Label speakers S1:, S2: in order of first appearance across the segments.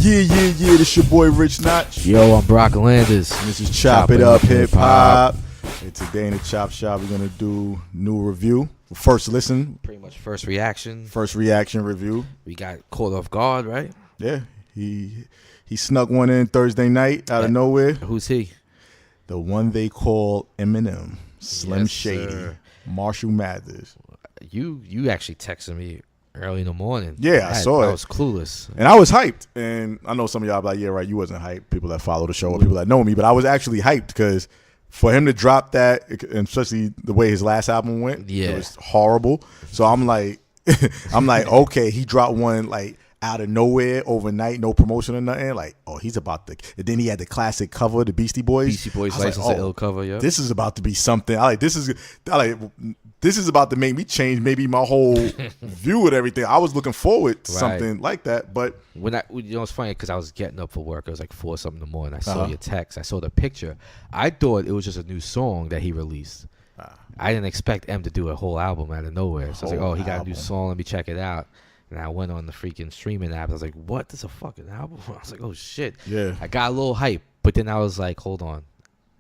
S1: Yeah, this your boy Rich Notch.
S2: Yo, I'm Brock Landis.
S1: And this is Chop It Up Hip Hop. And today in the Chop Shop, we're going to do new review. First listen.
S2: Pretty much first reaction.
S1: First reaction review.
S2: We got caught off guard, right?
S1: Yeah, he snuck one in Thursday night out of nowhere.
S2: Who's he?
S1: The one they call Eminem, Slim
S2: Yes,
S1: Shady,
S2: sir.
S1: Marshall Mathers.
S2: You actually texted me early in the morning.
S1: Yeah, I saw it.
S2: I was clueless.
S1: And I was hyped. And I know some of y'all be like, yeah, right, you wasn't hyped. People that follow the show or people that know me. But I was actually hyped because for him to drop that, and especially the way his last album went,
S2: Yeah.
S1: it was horrible. So I'm like, okay, he dropped one like out of nowhere overnight, no promotion or nothing. Like, oh, he's about to. And then he had the classic cover, the Beastie Boys.
S2: Beastie Boys
S1: I was
S2: License
S1: like,
S2: to Ill cover, yeah.
S1: This is about to be something. This is about to make me change maybe my whole view of everything. I was looking forward to something like that, but
S2: it's funny because I was getting up for work. It was like 4 something in the morning. I saw your text. I saw the picture. I thought it was just a new song that he released. I didn't expect M to do a whole album out of nowhere. So I was like, oh, he got a new song. Let me check it out. And I went on the freaking streaming app. I was like, what? This is a fucking album? I was like, oh, shit.
S1: Yeah.
S2: I got a little hype. But then I was like, hold on.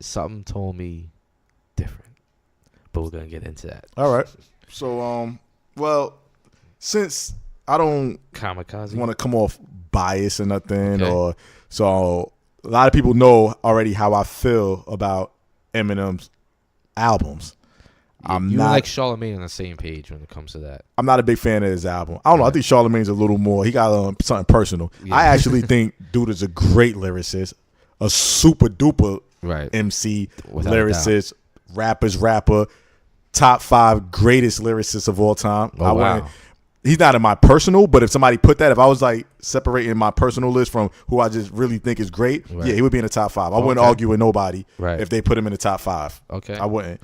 S2: Something told me different. But we're going to get into that.
S1: All right. So, well, since I don't
S2: Kamikaze.
S1: want to come off biased or nothing, so a lot of people know already how I feel about Eminem's albums.
S2: You like Charlamagne on the same page when it comes to that.
S1: I'm not a big fan of his album. I don't know. I think Charlamagne's a little more. He got something personal. Yeah. I actually think dude is a great lyricist, a super duper MC,
S2: without
S1: lyricist, rapper, top 5 greatest lyricists of all time.
S2: Oh, wow.
S1: He's not in my personal, but if somebody put that, if I was like separating my personal list from who I just really think is great, yeah, he would be in the top 5. I wouldn't argue with nobody if they put him in the top 5.
S2: Okay,
S1: I wouldn't.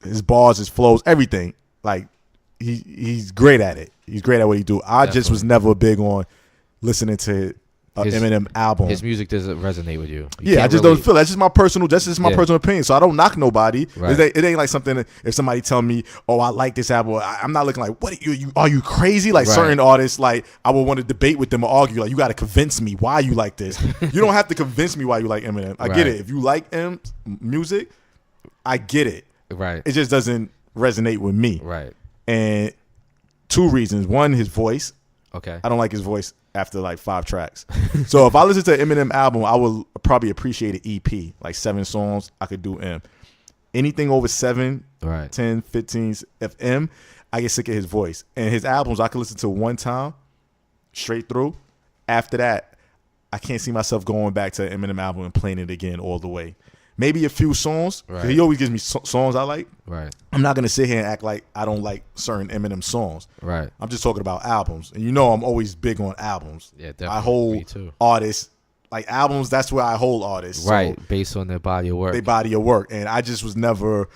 S1: His bars, his flows, everything. Like he's great at it. He's great at what he do. I just was never big on listening to Eminem album.
S2: His music doesn't resonate with you.
S1: I just don't feel it. That's just my personal. That's just my personal opinion. So I don't knock nobody.
S2: Right.
S1: It ain't like something. If somebody tell me, "Oh, I like this album," I'm not looking like, "What are you crazy?" Like certain artists, like I would want to debate with them or argue. Like you got to convince me why you like this. You don't have to convince me why you like Eminem. I get it. If you like music, I get it.
S2: Right.
S1: It just doesn't resonate with me.
S2: Right.
S1: And 2 reasons. One, his voice.
S2: Okay.
S1: I don't like his voice after like 5 tracks. So if I listen to an Eminem album, I would probably appreciate an EP, like 7 songs. I could do M. Anything over 7, 10, 15 FM, I get sick of his voice. And his albums, I can listen to one time, straight through. After that, I can't see myself going back to an Eminem album and playing it again all the way. Maybe a few songs. He always gives me songs I like.
S2: Right.
S1: I'm not going to sit here and act like I don't like certain Eminem songs.
S2: Right. I'm
S1: just talking about albums. And you know I'm always big on albums.
S2: Yeah, definitely.
S1: I hold artists, like albums, that's where I hold artists.
S2: Right,
S1: so
S2: based on their body of work.
S1: Their body of work. And I just was never,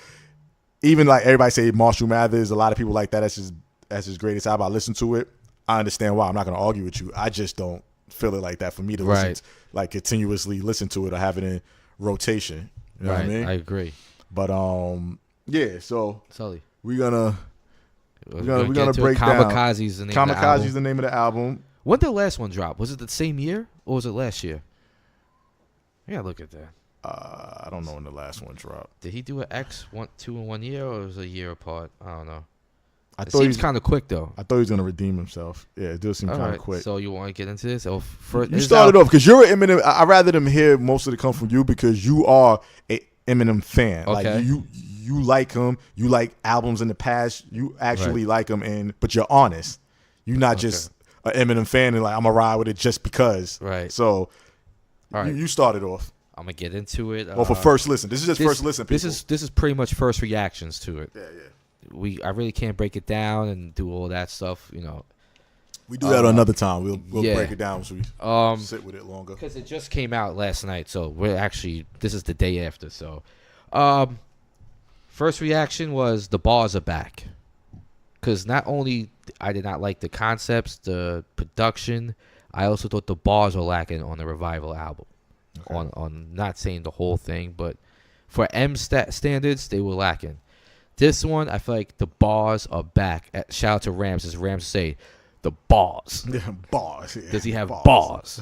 S1: even like everybody say Marshall Mathers, a lot of people like that. That's his greatest album. I listen to it. I understand why. I'm not going to argue with you. I just don't feel it like that for me to listen, like continuously listen to it or have it in rotation. You know what I mean?
S2: I agree.
S1: But yeah, so
S2: Sully.
S1: we're gonna break down.
S2: Kamikaze's the name of the album.
S1: Kamikaze's the name of the album.
S2: When did the last one drop? Was it the same year or was it last year? Yeah, look at that.
S1: I don't know when the last one dropped.
S2: Did he do an X 2 in 1 year or was it a year apart? I don't know.
S1: It
S2: seems kind of quick though.
S1: I thought he was gonna redeem himself. Yeah, it does seem kind of quick.
S2: So you want to get into this? First,
S1: you started off because you're an Eminem. I'd rather them hear most of it come from you because you are an Eminem fan.
S2: Okay.
S1: Like you like him. You like albums in the past. You actually like him, but you're honest. You're not just an Eminem fan and like I'm gonna ride with it just because.
S2: Right.
S1: So, you started off.
S2: I'm gonna get into it.
S1: Well, for first listen, this is just first listen. People.
S2: This is pretty much first reactions to it.
S1: Yeah.
S2: I really can't break it down and do all that stuff, you know.
S1: We do that another time. We'll break it down so we sit with it longer.
S2: Because it just came out last night, so this is the day after. So, first reaction was the bars are back. Because not only I did not like the concepts, the production, I also thought the bars were lacking on the Revival album. Okay. On not saying the whole thing, but for standards, they were lacking. This one, I feel like the bars are back. Shout out to Rams. As Rams say, The bars.
S1: Bars. Yeah.
S2: Does he have bars?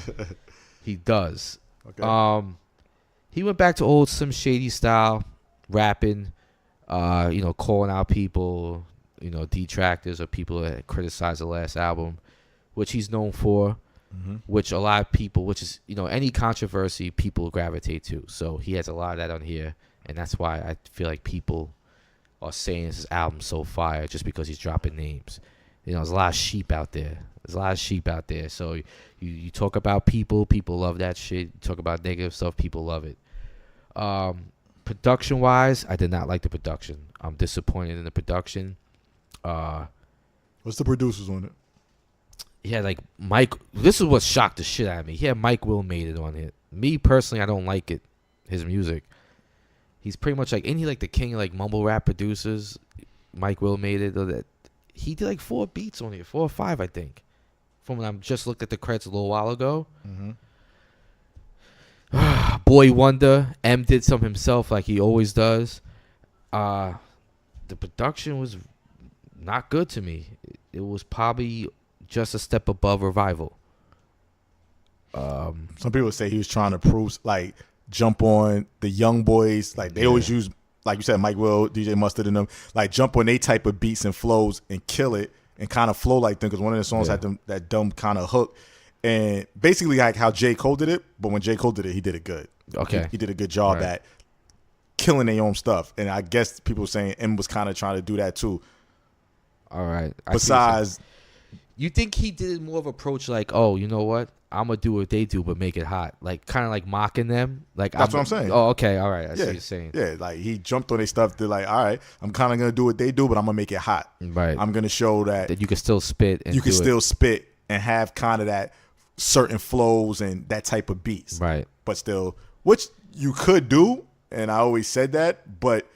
S2: He does.
S1: Okay.
S2: He went back to old Slim Shady style, rapping, calling out people, detractors or people that criticize the last album, which he's known for, which a lot of people, which is, any controversy people gravitate to. So he has a lot of that on here, and that's why I feel like people are saying his album's so fire just because he's dropping names. There's a lot of sheep out there. So you talk about people love that shit. You talk about negative stuff, people love it. Production-wise, I did not like the production. I'm disappointed in the production.
S1: What's the producers on it?
S2: He had like Mike. This is what shocked the shit out of me. He had Mike Will made it on it. Me personally, I don't like it. His music. He's pretty much like, ain't he like the king of like mumble rap producers? Mike Will made it. That he did like 4 beats on it, 4 or 5, I think. From when I just looked at the credits a little while ago. Boy Wonder, M did some himself like he always does. The production was not good to me. It was probably just a step above Revival.
S1: Some people say he was trying to prove, like, jump on the young boys. Like, they always use, like you said, Mike Will, DJ Mustard and them, like, jump on they type of beats and flows and kill it and kind of flow like them, because one of the songs had that dumb kind of hook. And basically like how J. Cole did it, but when J. Cole did it, he did it good.
S2: Okay.
S1: He did a good job at killing their own stuff. And I guess people were saying M was kind of trying to do that too.
S2: All right.
S1: Besides,
S2: you think he did more of an approach like, oh, you know what? I'm going to do what they do, but make it hot. Like, kind of like mocking them. Like
S1: that's what I'm saying.
S2: Oh, okay. All right. I see what you're saying.
S1: Yeah, like he jumped on their stuff. They're like, all right, I'm kind of going to do what they do, but I'm going to make it hot.
S2: Right.
S1: I'm going to show that
S2: you can still spit. And
S1: you can still spit and have kind of that certain flows and that type of beats.
S2: Right.
S1: But still, which you could do, and I always said that, but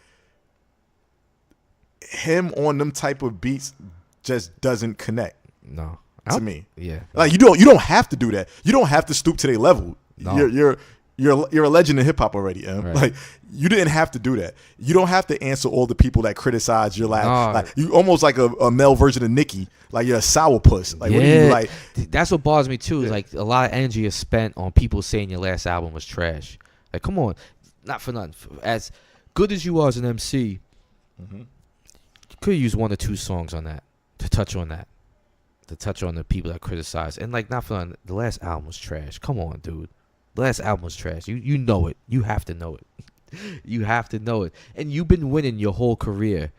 S1: him on them type of beats just doesn't connect.
S2: No.
S1: To me.
S2: Yeah.
S1: Like you don't have to do that. You don't have to stoop to their level. No. You're a legend in hip hop already, Em. Right. Like you didn't have to do that. You don't have to answer all the people that criticize your laugh. Like you almost like a male version of Nicki. Like you're a sourpuss. Like what do you like?
S2: That's what bothers me too. Is like a lot of energy is spent on people saying your last album was trash. Like come on, not for nothing. As good as you are as an MC, you could use 1 or 2 songs on that to touch on that. To touch on the people that criticize. And like not for nothing, the last album was trash. Come on, dude. The last album was trash. You know it. You have to know it. You have to know it. And you've been winning your whole career.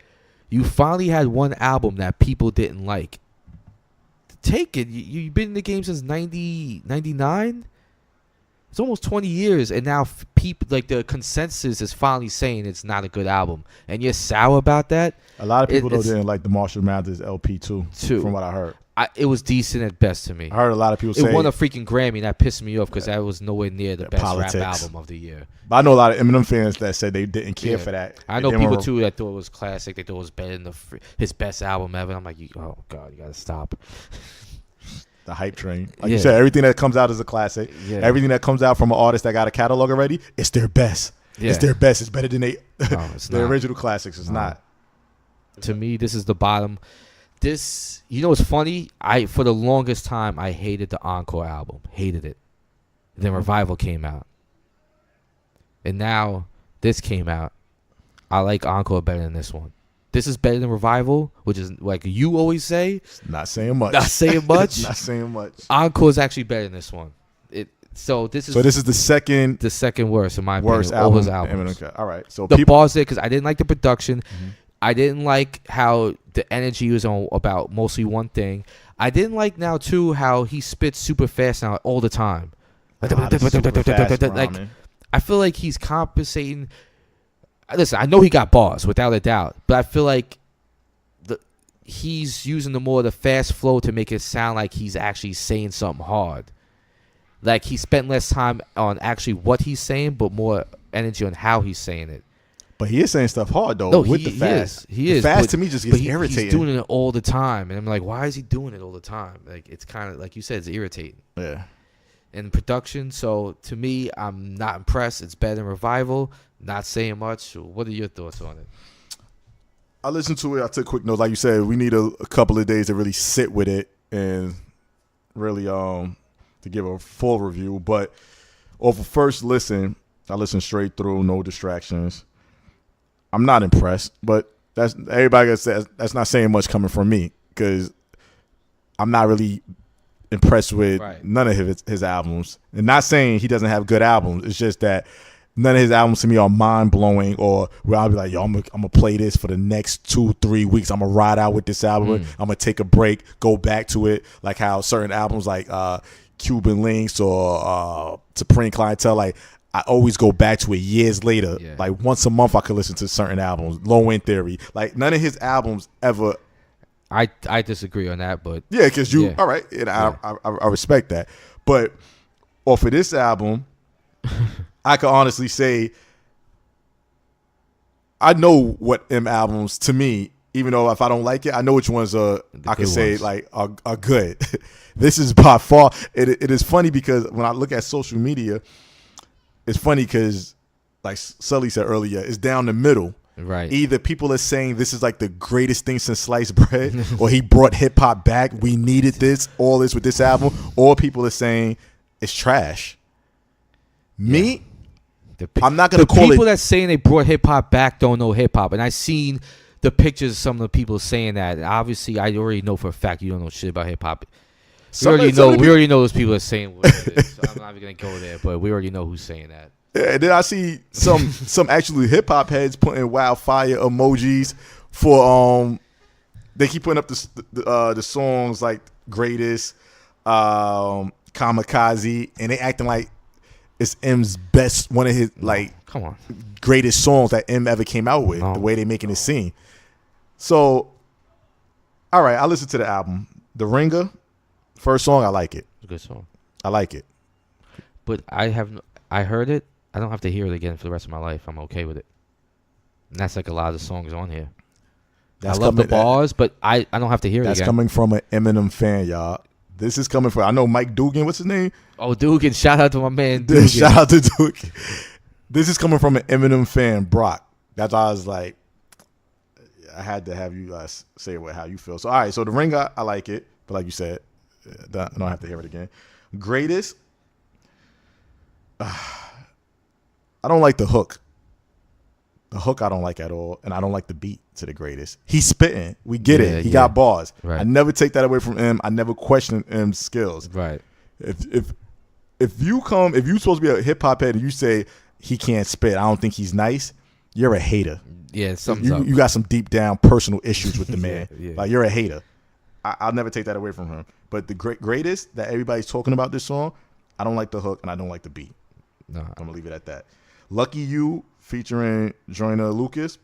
S2: You finally had one album that people didn't like. Take it. You've been in the game since 99? It's almost 20 years. And now people, like the consensus is finally saying it's not a good album. And you're sour about that?
S1: A lot of people didn't like the Marshall Mathers LP too, from what I heard.
S2: It was decent at best to me.
S1: I heard a lot of people say
S2: it won a freaking Grammy, and that pissed me off because that was nowhere near the best rap album of the year.
S1: But I know a lot of Eminem fans that said they didn't care for that.
S2: I know people too that thought it was classic. They thought it was better than his best album ever. I'm like, oh god, you gotta stop.
S1: The hype train, like you said, everything that comes out is a classic. Yeah. Everything that comes out from an artist that got a catalog already, it's their best. Yeah. It's their best. It's better than the original classics. It's not.
S2: To me, this is the bottom. This, what's funny? For the longest time, I hated the Encore album. Hated it. Then Revival came out. And now this came out. I like Encore better than this one. This is better than Revival, which is like you always say.
S1: Not saying much.
S2: Not saying much.
S1: Not saying much.
S2: Encore is actually better than this one. So this is
S1: the second
S2: worst in my
S1: worst
S2: opinion. All his albums.
S1: All right. So
S2: the bars there because I didn't like the production. I didn't like how the energy was on about mostly one thing. I didn't like now too how he spits super fast now all the time. Like I feel like he's compensating. Listen, I know he got bars without a doubt, but I feel like he's using the fast flow to make it sound like he's actually saying something hard. Like he spent less time on actually what he's saying, but more energy on how he's saying it.
S1: But he is saying stuff hard though.
S2: No,
S1: with the fast.
S2: He is.
S1: Fast to me just gets irritating.
S2: He's doing it all the time, and I'm like, why is he doing it all the time? Like it's kind of like you said, it's irritating.
S1: Yeah.
S2: And production, so to me, I'm not impressed. It's better than Revival. Not saying much. What are your thoughts on it?
S1: I listened to it. I took quick notes. Like you said, we need a couple of days to really sit with it and really to give a full review. But off of first listen, I listened straight through, no distractions. I'm not impressed, but that's everybody says that's not saying much coming from me because I'm not really impressed with none of his albums. And not saying he doesn't have good albums. It's just that none of his albums to me are mind blowing or where I'll be like, yo, I'm gonna play this for the next 2-3 weeks. I'm gonna ride out with this album. I'm gonna take a break, go back to it. Like how certain albums like Cuban Links or Supreme Clientele, like I always go back to it years later. Yeah. Like once a month I could listen to certain albums. Low End Theory. Like none of his albums ever.
S2: I disagree on that, but
S1: yeah, because all right, and I respect that. But off of this album, I could honestly say I know what M albums to me, even though if I don't like it, I know which ones I can say like are good. This is by far. It is funny because when I look at social media, it's funny because like Sully said earlier, it's down the middle.
S2: Right.
S1: Either people are saying this is like the greatest thing since sliced bread, or he brought hip hop back. We needed this, all this with this album, or people are saying it's trash. Me, I'm not gonna call it.
S2: The people that saying they brought hip hop back don't know hip hop, and I seen the pictures of some of the people saying that. Obviously, I already know for a fact you don't know shit about hip hop. We already know those people are saying what it is. So I'm not even gonna go there, but we already know who's saying that.
S1: Yeah, and then I see some actually hip hop heads putting wildfire emojis for they keep putting up the songs like Greatest, Kamikaze, and they acting like it's M's best, one of his like
S2: come on
S1: greatest songs that M ever came out with. The way they making it seem. So, all right, I listened to the album, The Ringer. First song, I like it.
S2: It's a good song.
S1: I like it,
S2: but I heard it. I don't have to hear it again for the rest of my life. I'm okay with it. And that's like a lot of the songs on here. I love the bars, but I don't have to hear it again.
S1: That's coming from an Eminem fan, y'all. This is coming from, I know Mike Dugan. What's his name?
S2: Oh, Dugan. Shout out to my man Dugan.
S1: Shout out to Dugan. This is coming from an Eminem fan, Brock. That's why I was like, I had to have you guys say how you feel. So, all right. So, The Ringer, I like it. But like you said, I don't have to hear it again. Greatest. I don't like the hook. The hook I don't like at all, and I don't like the beat to The Greatest. He's spitting. We get it. He got bars. Right. I never take that away from him. I never question M's skills.
S2: Right.
S1: If you supposed to be a hip hop head and you say he can't spit, I don't think he's nice, you're a hater.
S2: Yeah, something's up.
S1: You got some deep down personal issues with the man. Like you're a hater. I'll never take that away from him. But the Greatest that everybody's talking about this song, I don't like the hook and I don't like the beat.
S2: No.
S1: I'm gonna leave it at that. Lucky You featuring Joyner Lucas.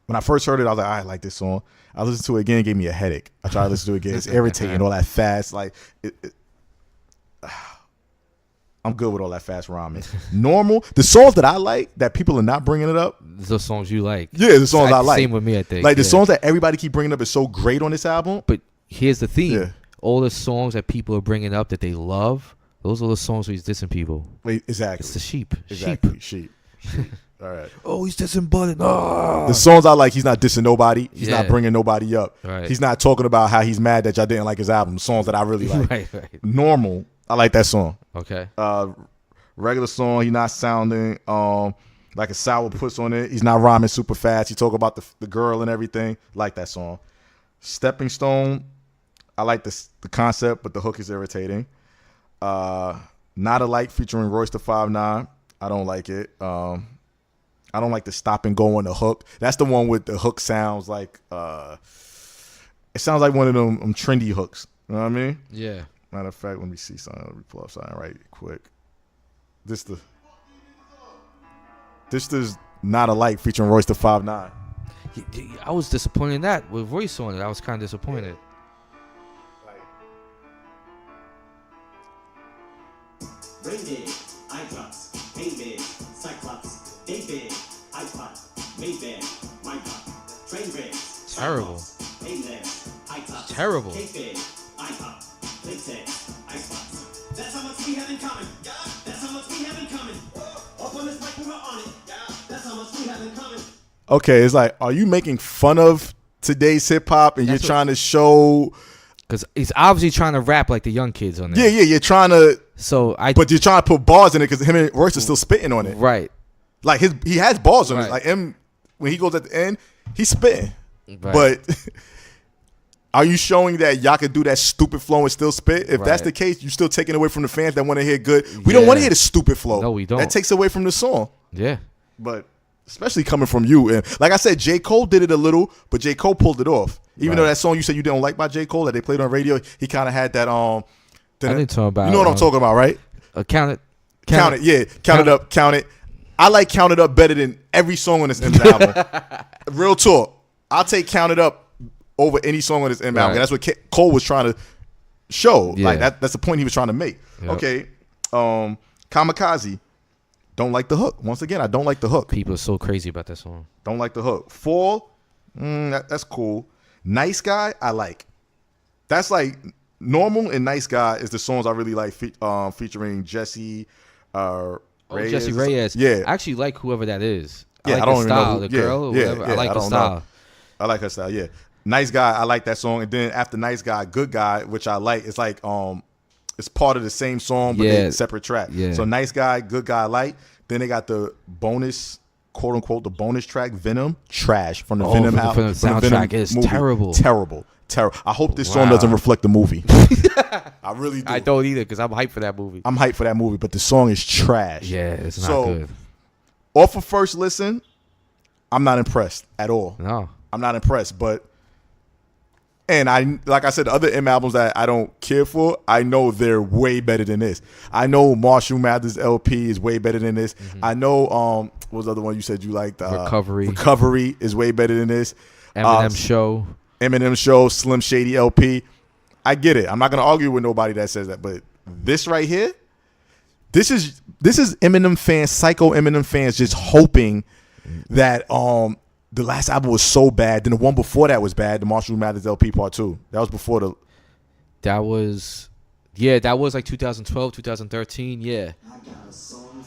S1: When I first heard it, I was like, I like this song. I listened to it again, it gave me a headache. I tried to listen to it again. It's irritating, all that fast. Like, I'm good with all that fast rhyming. Normal. The songs that I like, that people are not bringing it up.
S2: The songs you like.
S1: Yeah, the songs I like.
S2: Same with me, I think.
S1: Like, the songs that everybody keep bringing up is so great on this album.
S2: But here's the theme.
S1: Yeah.
S2: All the songs that people are bringing up that they love, those are the songs where he's dissing people.
S1: Wait, exactly.
S2: It's the sheep.
S1: Exactly. Sheep. All right.
S2: Oh, he's dissing Bud. Oh.
S1: The songs I like, he's not dissing nobody. He's not bringing nobody up.
S2: Right.
S1: He's not talking about how he's mad that y'all didn't like his album. Songs that I really like.
S2: Right.
S1: Normal. I like that song.
S2: Okay.
S1: Regular song, he's not sounding like a sour puss on it. He's not rhyming super fast. He talk about the girl and everything. Like that song. Stepping Stone, I like the concept, but the hook is irritating. Not Alike featuring Royce da 5'9". I don't like it. I don't like the stop and go on the hook. That's the one with the hook sounds like it sounds like one of them trendy hooks. You know what I mean?
S2: Yeah.
S1: Matter of fact, let me see something. Let me pull up something right quick. This is Not Alike featuring Royce da 5'9".
S2: I was disappointed in that with Royce on it. I was kind of disappointed.
S3: Ring-Big, iDrops, Bang-Big, Cyclops, Day-Big, iPod, Maybach, MyPop, Train-Big,
S2: Terrible. Terrible.
S3: K-Big, iPop, Playtex, Icebox. That's how much we have in common. That's how much we have in common. Up on this mic, we were on it. That's how much we have in common.
S1: Okay, it's like, are you making fun of today's hip hop and you're trying to show
S2: Because he's obviously trying to rap like the young kids on there.
S1: Yeah, you're trying to.
S2: But
S1: you're trying to put bars in it because him and Royce are still spitting on it.
S2: Right.
S1: Like he has bars on
S2: right.
S1: it. Like when he goes at the end, he's spitting. Right. But are you showing that y'all can do that stupid flow and still spit? If that's the case, you're still taking away from the fans that want to hear good. We don't want to hear the stupid flow.
S2: No, we don't.
S1: That takes away from the song.
S2: Yeah.
S1: But especially coming from you. And like I said, J. Cole did it a little, but J. Cole pulled it off. Even though that song you said you didn't like by J. Cole that they played on radio, he kind of had that
S2: I didn't talk about.
S1: You know what I'm talking about, right?
S2: Count it.
S1: Count it. Yeah. Count it up. Count it. I like Count It Up better than every song on this Eminem album. Real talk. I'll take Count It Up over any song on this Eminem album. That's what Cole was trying to show. Yeah. Like that's the point he was trying to make. Yep. Okay. Kamikaze. Don't like the hook. Once again, I don't like the hook.
S2: People are so crazy about that song.
S1: Don't like the hook. Fall. That's cool. Nice Guy. I like. That's like Normal and Nice Guy is the songs I really like featuring Jesse Reyes.
S2: Jesse Reyes.
S1: Yeah.
S2: I actually like whoever that is.
S1: Yeah,
S2: I like
S1: I don't
S2: the
S1: even
S2: style,
S1: know
S2: the girl, or whatever. I like the style.
S1: Know. I like her style, yeah. Nice Guy, I like that song. And then after Nice Guy, Good Guy, which I like, it's like it's part of the same song, but they're separate track. Yeah. So Nice Guy, Good Guy, I like. Then they got the bonus, quote unquote, the bonus track, Venom, trash from the Venom album.
S2: The soundtrack is terrible.
S1: Terrible. I hope this song doesn't reflect the movie. I really do.
S2: I don't either because I'm hyped for that movie.
S1: I'm hyped for that movie, but the song is trash.
S2: Yeah, it's not good.
S1: Off of first listen, I'm not impressed at all.
S2: No.
S1: I'm not impressed, and like I said, the other M albums that I don't care for, I know they're way better than this. I know Marshall Mathers LP is way better than this. Mm-hmm. I know what was the other one you said you liked? Recovery is way better than this. Eminem Show, Slim Shady LP. I get it. I'm not gonna argue with nobody that says that, but this right here, this is Eminem fans, psycho Eminem fans, just hoping that the last album was so bad. Then the one before that was bad. The Marshall Mathers LP Part 2. That was before the.
S2: That was like 2012, 2013. Yeah.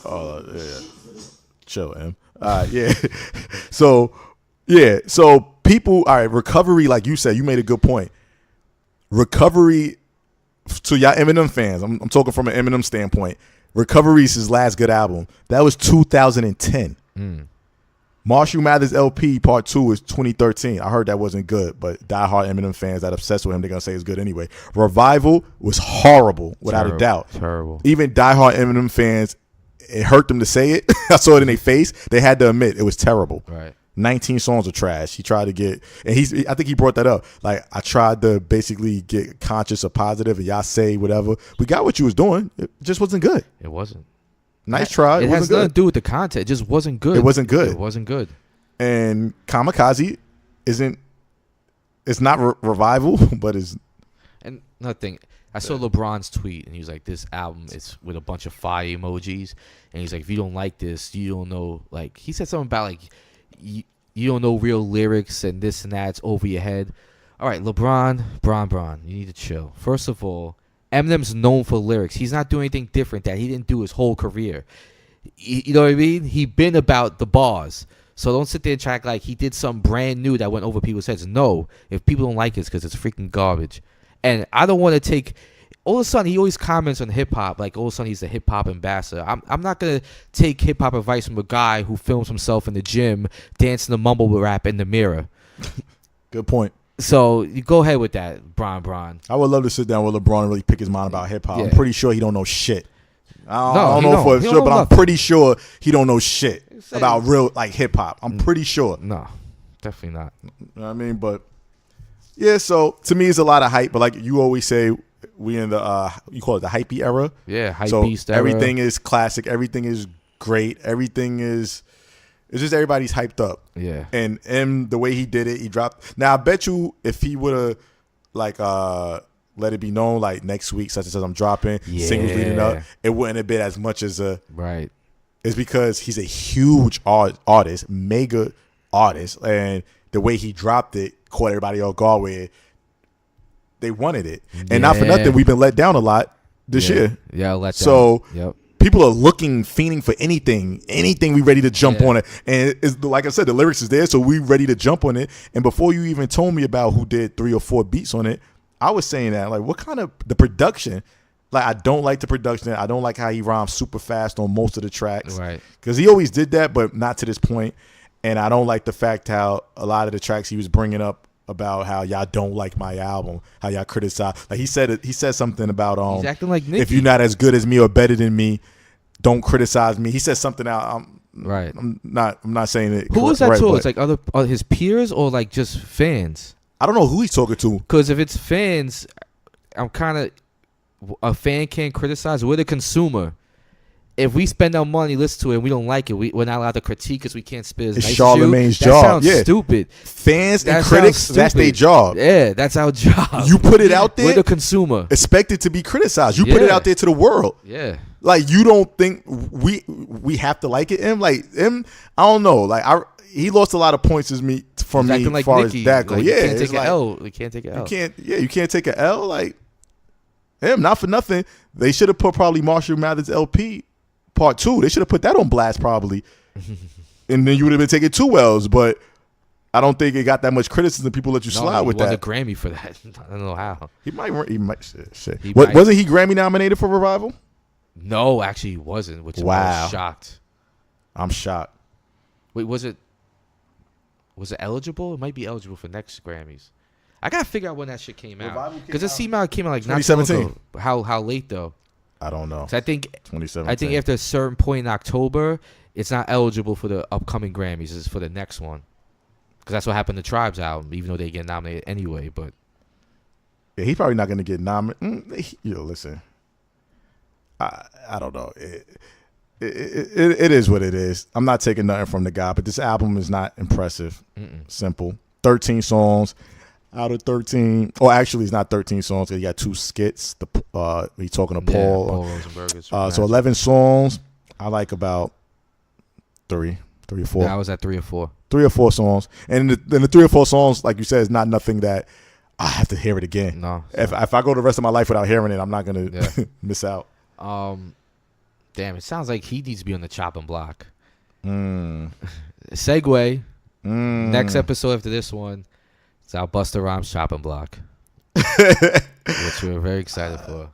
S1: Oh yeah. Chill, Em. Yeah. So people, all right, Recovery, like you said, you made a good point. Recovery, to y'all Eminem fans, I'm talking from an Eminem standpoint. Recovery is his last good album. That was 2010. Marshall Mathers LP Part 2 is 2013. I heard that wasn't good, but diehard Eminem fans that obsessed with him, they're going to say it's good anyway. Revival was horrible, without a doubt.
S2: Terrible.
S1: Even diehard Eminem fans, it hurt them to say it. I saw it in their face. They had to admit it was terrible.
S2: Right.
S1: 19 songs are trash. He tried to get, and I think he brought that up. Like, I tried to basically get conscious or positive, and y'all say whatever. We got what you was doing. It just wasn't good.
S2: It wasn't.
S1: Nice try.
S2: It has nothing to do with the content. It just wasn't good.
S1: It wasn't good.
S2: It wasn't good.
S1: And Kamikaze it's not Revival, but it's.
S2: And nothing. I saw LeBron's tweet, and he was like, this album is with a bunch of fire emojis. And he's like, if you don't like this, you don't know. Like, he said something about, like, you don't know real lyrics and this and that. It's over your head. All right, Bron, you need to chill. First of all, Eminem's known for lyrics. He's not doing anything different that he didn't do his whole career. You know what I mean? He been about the bars. So don't sit there and try like he did something brand new that went over people's heads. No, if people don't like it, it's because it's freaking garbage. And I don't want to take. All of a sudden, he always comments on hip hop. Like all of a sudden, he's a hip hop ambassador. I'm not gonna take hip hop advice from a guy who films himself in the gym dancing to mumble rap in the mirror.
S1: Good point.
S2: So you go ahead with that, Bron.
S1: I would love to sit down with LeBron and really pick his mind about hip hop. Yeah. I'm pretty sure he don't know shit. I don't know for sure, but I'm pretty sure he don't know shit about real like hip hop. I'm pretty sure.
S2: No, definitely not.
S1: You know what I mean? But yeah, so to me it's a lot of hype, but like you always say, we in the you call it the hypey era.
S2: Yeah, hype
S1: so
S2: beast era.
S1: Everything is classic, everything is great, everything is it's just everybody's hyped up.
S2: Yeah.
S1: And the way he did it, he dropped. Now I bet you if he would have like let it be known like next week, such and such I'm dropping, singles leading up, it wouldn't have been as much as a
S2: right.
S1: It's because he's a huge artist, mega artist, and the way he dropped it caught everybody off guard with they wanted it. And not for nothing, we've been let down a lot this year.
S2: Yeah, let down.
S1: So people are fiending for anything we ready to jump on it. And it's like I said, the lyrics is there, so we ready to jump on it. And before you even told me about who did 3 or 4 beats on it, I was saying that, like, what kind of the production? Like, I don't like the production. I don't like how he rhymes super fast on most of the tracks.
S2: Right.
S1: Because he always did that, but not to this point. And I don't like the fact how a lot of the tracks he was bringing up about how y'all don't like my album, how y'all criticize. Like, he said something about
S2: He's acting like Nicki.
S1: if you're not as good as me or better than me, don't criticize me. He said something out.
S2: Right.
S1: I'm not saying it.
S2: Who was that
S1: right,
S2: to? It's like other his peers or like just fans?
S1: I don't know who he's talking to.
S2: Because if it's fans, I'm kind of a fan can't criticize. We're the consumer. If we spend our money, listen to it, and we don't like it, we're not allowed to critique because we can't spit as
S1: It's
S2: nice
S1: Charlemagne's
S2: as you.
S1: job.
S2: That sounds
S1: Yeah.
S2: stupid.
S1: Fans
S2: That
S1: and critics,
S2: sounds
S1: that's their
S2: stupid.
S1: job.
S2: Yeah, that's our job.
S1: You put it out there.
S2: We're the consumer.
S1: Expect it to be criticized. You put it
S2: Yeah.
S1: out there to the world.
S2: Yeah.
S1: Like, you don't think we have to like it? I don't know. Like, he lost a lot of points for
S2: He's
S1: me
S2: acting
S1: as
S2: like
S1: far
S2: Nicki.
S1: as that goes.
S2: Like,
S1: Yeah,
S2: you can't
S1: it's
S2: take an
S1: like,
S2: L. You can't take an L.
S1: you can't take an L. Like, not for nothing. They should have put probably Marshall Mathers LP Part 2. They should have put that on blast probably, and then you would have been taking 2 L's. But I don't think it got that much criticism. People let you slide with
S2: won
S1: that.
S2: the Grammy for that. I don't know how.
S1: He might. Shit.
S2: He might.
S1: Wasn't he Grammy nominated for Revival?
S2: No, actually, he wasn't. Which I
S1: Wow.
S2: was shocked.
S1: I'm shocked.
S2: Wait, was it eligible? It might be eligible for next Grammys. I gotta figure out when that shit came out
S1: Revival
S2: because it came out like not
S1: 2017.
S2: long ago. How late though?
S1: I don't know.
S2: 'Cause I think
S1: 2017.
S2: after a certain point in October, it's not eligible for the upcoming Grammys. It's for the next one. Because that's what happened to Tribe's album, even though they get nominated anyway. But
S1: Yeah, he's probably not going to get nominated. Listen, I don't know. It is what it is. I'm not taking nothing from the guy, but this album is not impressive. Simple. 13 songs out of 13. Oh, actually, it's not 13 songs. He got 2 skits. He's talking to Paul.
S2: Rosenberg's
S1: So 11 songs. I like about 3 or 4.
S2: Yeah, I was at 3 or 4.
S1: 3 or 4 songs. And the 3 or 4 songs, like you said, is not nothing that I have to hear it again.
S2: No.
S1: If I go the rest of my life without hearing it, I'm not going to miss out.
S2: Damn, it sounds like he needs to be on the chopping block. Segue. Next episode after this one, it's our Busta Rhymes chopping block, which we're very excited for.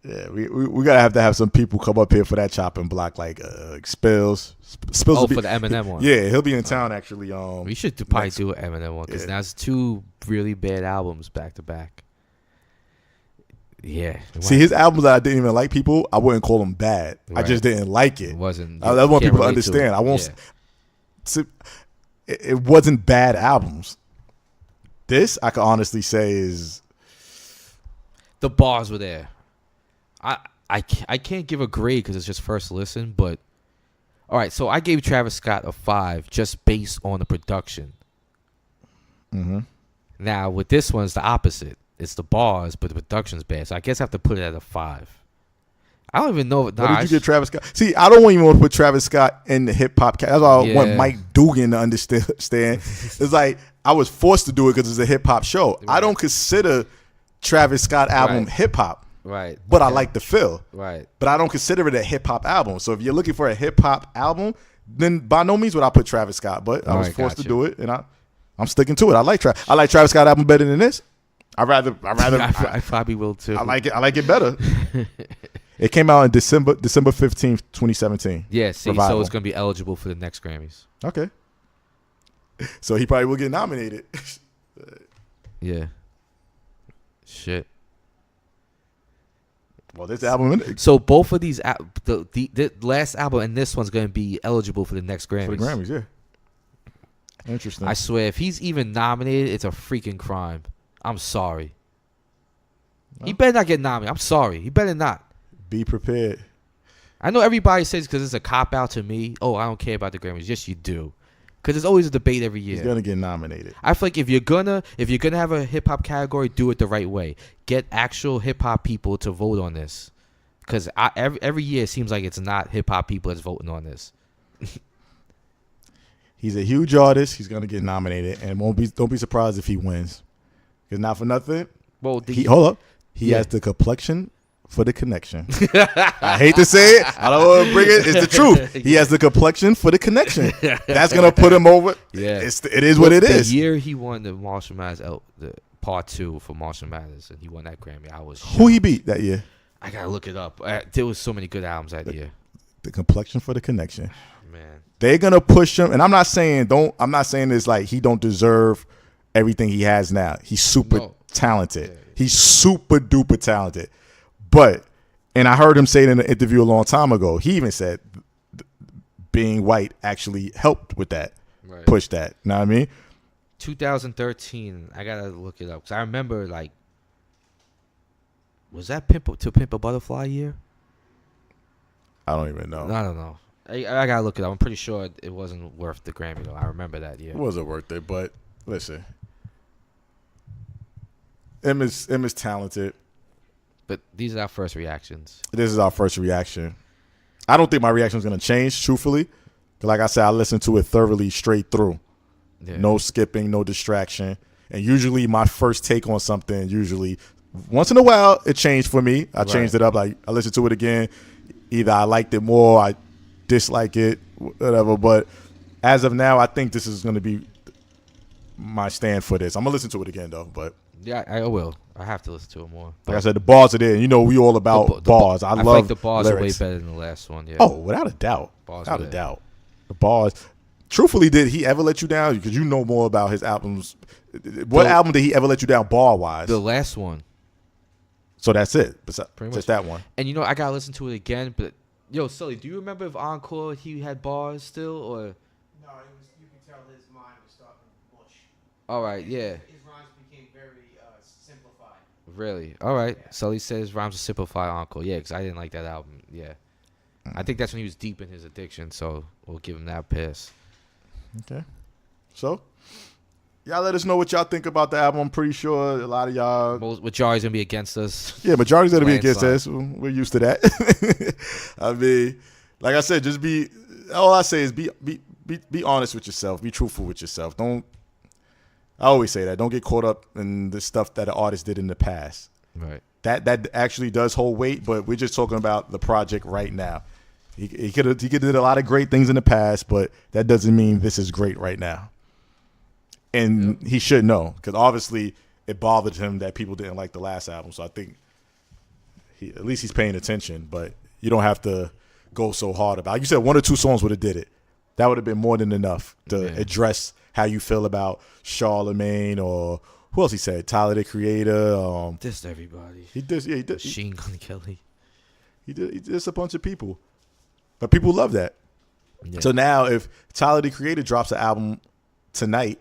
S1: Yeah, we gotta have some people come up here for that chopping block, like Spills. Spills
S2: Oh, for the Eminem one.
S1: Yeah, he'll be in town actually.
S2: We should probably do an Eminem one because now it's 2 really bad albums back to back. Yeah.
S1: See, his albums that I didn't even like, people, I wouldn't call them bad.
S2: Right.
S1: I just didn't like it.
S2: It wasn't.
S1: That's what people
S2: relate to
S1: understand.
S2: it.
S1: I won't.
S2: Yeah.
S1: It wasn't bad albums. This, I can honestly say, is
S2: The bars were there. I can't give a grade because it's just first listen, but all right. So I gave Travis Scott a 5 just based on the production. Now with this one, it's the opposite. It's the bars, but the production's bad. So I guess I have to put it at a 5. I don't even know.
S1: What did you get Travis Scott? See, I don't even want to put Travis Scott in the hip hop. That's why I want Mike Dugan to understand. It's like I was forced to do it because it's a hip hop show. Right. I don't consider Travis Scott album hip hop.
S2: Right.
S1: But I like the feel.
S2: Right.
S1: But I don't consider it a hip hop album. So if you're looking for a hip hop album, then by no means would I put Travis Scott. But I was forced to do it, and I'm sticking to it. I like Travis Scott album better than this. I
S2: probably will too.
S1: I like it better. It came out in December 15th, 2017.
S2: Yeah, see,
S1: Revival.
S2: so it's going to be eligible for the next Grammys.
S1: Okay. So he probably will get nominated.
S2: Yeah. Shit.
S1: Well, this album.
S2: So both of these, the last album and this one's going to be eligible for the next Grammys.
S1: For the Grammys, yeah. Interesting.
S2: I swear, if he's even nominated, it's a freaking crime. I'm sorry.
S1: No.
S2: He better not get nominated. I'm sorry. He better not.
S1: Be prepared.
S2: I know everybody says because it's a cop out to me. Oh, I don't care about the Grammys. Yes, you do. Because there's always a debate every year.
S1: He's gonna get nominated.
S2: I feel like if you're gonna have a hip hop category, do it the right way. Get actual hip hop people to vote on this. Because every year it seems like it's not hip hop people that's voting on this.
S1: He's a huge artist. He's gonna get nominated, and don't be surprised if he wins. Because not for nothing.
S2: Well,
S1: hold up. He has the complexion for the connection. I hate to say it. I don't want to bring it. It's the truth. He has the complexion for the connection. That's gonna put him over.
S2: Yeah,
S1: it is what it is.
S2: The year he won the Marshall Mathers Part 2 for Marshall Mathers, and he won that Grammy. I was shocked.
S1: Who he beat that year?
S2: I gotta look it up. There was so many good albums that year.
S1: The complexion for the connection.
S2: Man,
S1: they're gonna push him, and I'm not saying it's like he don't deserve everything he has now. He's super talented. Yeah. He's super duper talented. But, and I heard him say it in an interview a long time ago. He even said being white actually helped with that, push that. You know what I mean?
S2: 2013. I gotta look it up because I remember like, was that To Pimp a Butterfly year?
S1: I don't even know.
S2: I don't know. I gotta look it up. I'm pretty sure it wasn't worth the Grammy though. I remember that year.
S1: It wasn't worth it, but listen, M is talented.
S2: But these are our first reactions.
S1: This is our first reaction. I don't think my reaction is gonna change, truthfully. Like I said, I listened to it thoroughly straight through. Yeah. No skipping, no distraction. And usually my first take on something, once in a while, it changed for me. I changed it up. Like I listened to it again. Either I liked it more, I dislike it, whatever. But as of now, I think this is going to be my stand for this. I'm going to listen to it again, though. But
S2: yeah, I will. I have to listen to it more.
S1: Like I said, the bars are there. You know, we all about bars. I love
S2: the bars
S1: lyrics.
S2: are way better than the last one. Yeah.
S1: Oh, without a doubt. Without a doubt. The bars. Truthfully, did he ever let you down? Because you know more about his albums. What album did he ever let you down bar-wise?
S2: The last one.
S1: So that's it.
S2: Pretty
S1: just that one.
S2: And, I got to listen to it again. But, yo, Sully, do you remember if Encore, he had bars still? Or?
S4: No, you can tell his mind was starting to mush.
S2: All right, yeah.
S4: His rhymes became very simplified.
S2: Really? All right. Yeah. Sully says rhymes are simplified Encore. Yeah, because I didn't like that album. Yeah. I think that's when he was deep in his addiction, so we'll give him that piss.
S1: Okay. So, y'all let us know what y'all think about the album. I'm pretty sure a lot of y'all...
S2: Majority's going to be against us.
S1: Yeah, majority's going to be against us. We're used to that. I mean, like I said, all I say is be honest with yourself. Be truthful with yourself. I always say that. Don't get caught up in the stuff that an artist did in the past.
S2: Right.
S1: That actually does hold weight, but we're just talking about the project right now. He could did a lot of great things in the past, but that doesn't mean this is great right now. And he should know, because obviously it bothered him that people didn't like the last album. So I think at least he's paying attention. But you don't have to go so hard about it. Like you said, 1 or 2 songs would have did it. That would have been more than enough to address how you feel about Charlemagne or who else he said? Tyler, the Creator.
S2: Just everybody.
S1: He did.
S2: Machine Gun Kelly.
S1: He did a bunch of people. But people love that. Yeah. So now if Tyler, the Creator drops an album tonight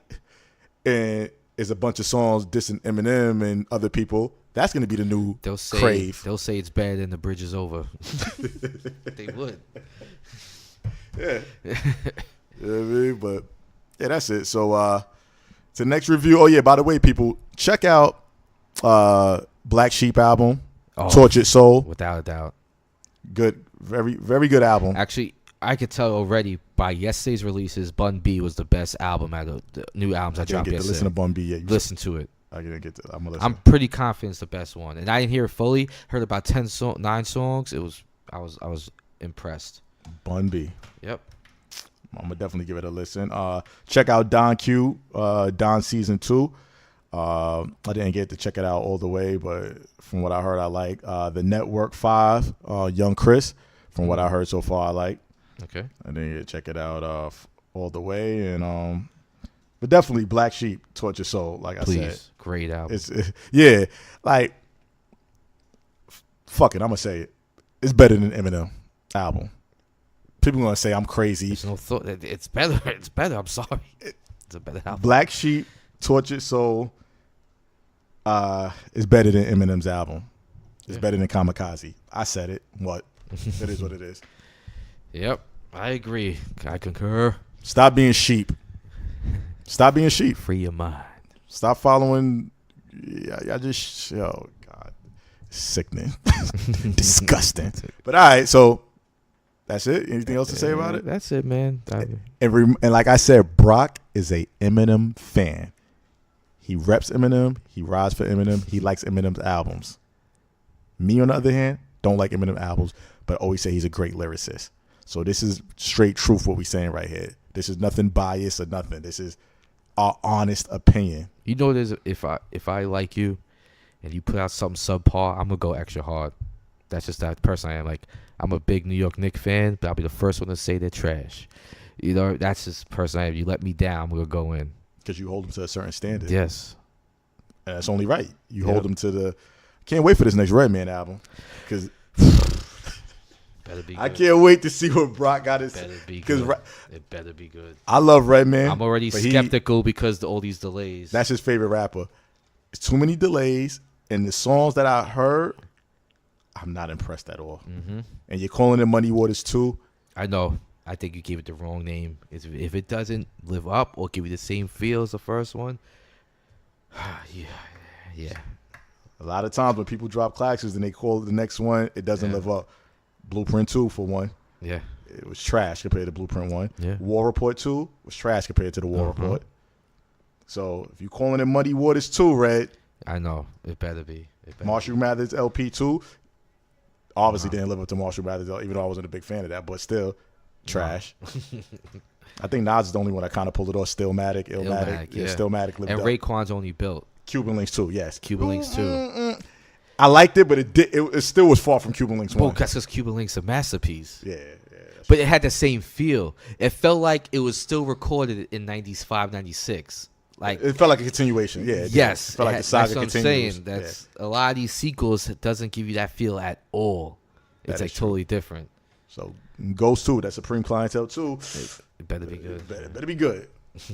S1: and is a bunch of songs dissing Eminem and other people, that's going to be the new crave.
S2: They'll say it's better than The Bridge Is Over. They would.
S1: Yeah. You know what I mean? But yeah, that's it. So to the next review. Oh yeah, by the way, people, check out Black Sheep album, Tortured Soul.
S2: Without a doubt.
S1: Good, very, very good album.
S2: Actually, I could tell already by yesterday's releases, Bun B was the best album out of the new albums I dropped yesterday. I didn't get to
S1: listen to Bun B yet.
S2: Listen to it.
S1: I didn't get to. I'm gonna listen.
S2: I'm pretty confident it's the best one, and I didn't hear it fully. Heard about 9 songs. I was impressed.
S1: Bun B.
S2: Yep.
S1: I'm gonna definitely give it a listen. Check out Don Q, Don Season 2. I didn't get to check it out all the way, but from what I heard, I like the Network 5, Young Chris. From what I heard so far, I like.
S2: Okay.
S1: I didn't get to check it out all the way, and but definitely Black Sheep, Torture Soul. Like I said,
S2: great album.
S1: Yeah, like fuck it, I'm gonna say it. It's better than Eminem album. People gonna say I'm crazy.
S2: There's no thought. It's better. It's better. I'm sorry. It's a better album.
S1: Black Sheep, Tortured Soul. Is better than Eminem's album. It's better than Kamikaze. I said it. What? It is what it is.
S2: Yep, I agree. I concur.
S1: Stop being sheep. Stop being sheep.
S2: Free your mind.
S1: Stop following. I just, oh God, sickening, disgusting. But all right, so that's it. Anything else to say about it?
S2: That's it, man.
S1: And like I said, Brock is a Eminem fan. He reps Eminem. He rides for Eminem. He likes Eminem's albums. Me, on the other hand, don't like Eminem albums, but always say he's a great lyricist. So this is straight truth what we're saying right here. This is nothing biased or nothing. This is, our honest opinion.
S2: You know, there's if I like you, and you put out something subpar, I'm gonna go extra hard. That's just that person I am. Like, I'm a big New York Knicks fan, but I'll be the first one to say they're trash. You know, that's just the person I am. You let me down, I'm gonna go in.
S1: Because you hold them to a certain standard.
S2: Yes.
S1: And that's only right. You hold them to the. Can't wait for this next Redman album. Because
S2: better be good.
S1: I can't wait to see what Brock got to say.
S2: Better be good. It better be good.
S1: I love Redman.
S2: I'm already skeptical because of all these delays.
S1: That's his favorite rapper. It's too many delays. And the songs that I heard, I'm not impressed at all. Mm-hmm. And you're calling it Muddy Waters 2.
S2: I know. I think you gave it the wrong name. If it doesn't live up or give you the same feel as the first one, yeah.
S1: A lot of times when people drop classics and they call it the next one, it doesn't live up. Blueprint 2, for one.
S2: Yeah.
S1: It was trash compared to Blueprint 1.
S2: Yeah.
S1: War Report 2 was trash compared to the War Report. So if you're calling it Muddy Waters 2, Red.
S2: I know. It better be.
S1: Marshall Mathers LP 2 obviously didn't live up to Marshall Mathers, even though I wasn't a big fan of that, but still trash. I think Nas is the only one that kind of pulled it off. Stillmatic, Illmatic. Yeah, Stillmatic lived
S2: and
S1: up.
S2: Raekwon's only built.
S1: Cuban Links 2, yes.
S2: Cuban Links 2.
S1: I liked it, but it still was far from Cuban Links 1.
S2: Well, that's because Cuban Links a masterpiece.
S1: Yeah.
S2: But it had the same feel. It felt like it was still recorded in 95, 96. Like,
S1: it felt like a continuation. Yeah.
S2: Yes.
S1: It felt like the saga
S2: that's
S1: continues.
S2: what I'm saying. That's a lot of these sequels doesn't give you that feel at all. It's like totally different.
S1: So Ghost 2, that Supreme Clientele 2.
S2: It better be good.
S1: Better be good.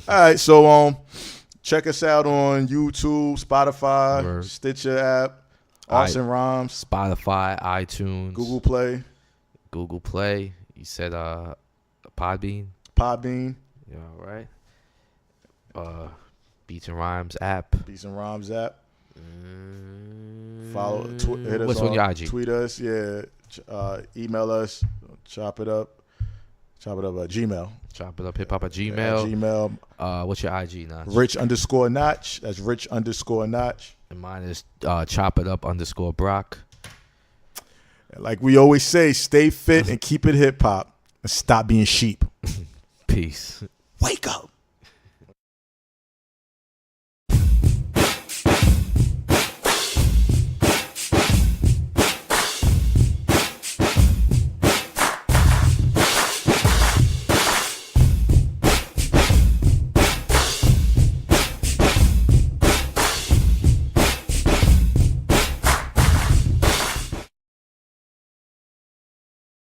S1: All right, so check us out on YouTube, Spotify, Stitcher app, Arts and Rhymes,
S2: Spotify, iTunes,
S1: Google Play.
S2: You said Podbean. Yeah, all right. Beats and Rhymes app.
S1: Follow, hit us.
S2: What's on your IG?
S1: Tweet us, email us, chop it up Gmail.
S2: Chop it up, hip hop at Gmail.
S1: Gmail.
S2: What's your IG, Notch?
S1: Rich_Notch. That's Rich_Notch.
S2: And mine is chop it up _Brock.
S1: Like we always say, stay fit and keep it hip hop and stop being sheep.
S2: Peace.
S1: Wake up.